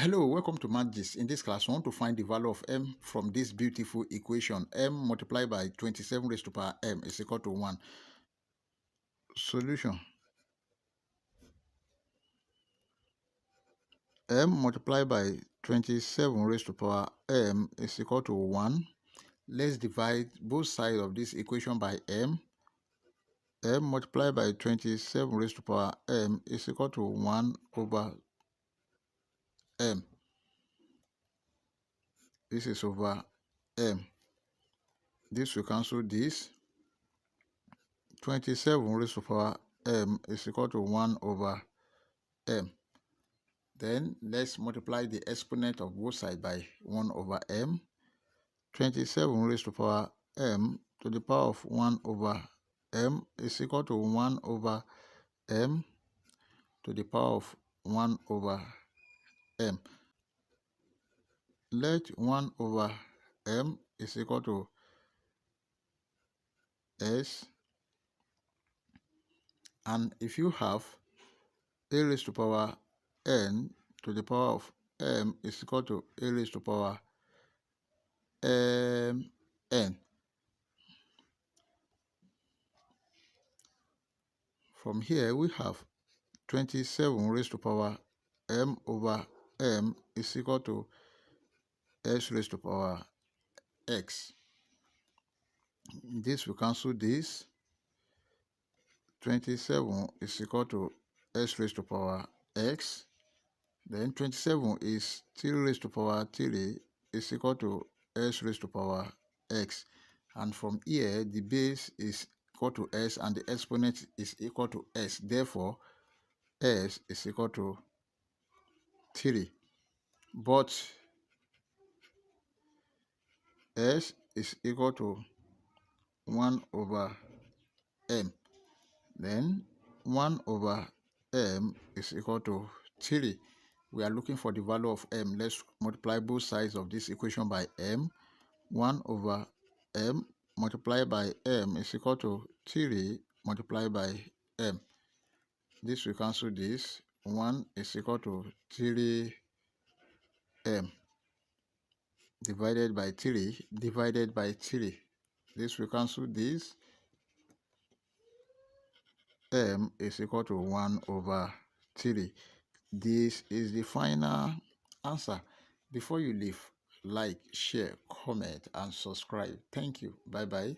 Hello, welcome to Math Gist. In this class, we want to find the value of m from this beautiful equation. M multiplied by 27 raised to power m is equal to 1. Solution. M multiplied by 27 raised to power m is equal to 1. Let's divide both sides of this equation by m. M multiplied by 27 raised to power m is equal to 1 over m. This is over m. This will cancel this. 27 raised to power m is equal to 1 over m. Then let's multiply the exponent of both sides by 1 over m. 27 raised to power m to the power of 1 over m is equal to 1 over m to the power of 1 over m. Let 1 over m is equal to s, and if you have a raised to power n to the power of m is equal to a raised to power n. From here we have 27 raised to power m over m is equal to s raised to power x. This will cancel this. 27 is equal to s raised to power x. Then 27 is 3 raised to power 3 is equal to s raised to power x. And from here, the base is equal to s and the exponent is equal to s. Therefore, s is equal to 3. But s is equal to 1 over m. Then 1 over m is equal to 3. We are looking for the value of m. Let's multiply both sides of this equation by m. 1 over m multiplied by m is equal to 3 multiplied by m. This will cancel this. 1 is equal to 3m divided by 3 divided by 3. This will cancel this. M is equal to 1 over 3. This is the final answer. Before you leave, like, share, comment, and subscribe. Thank you. Bye-bye.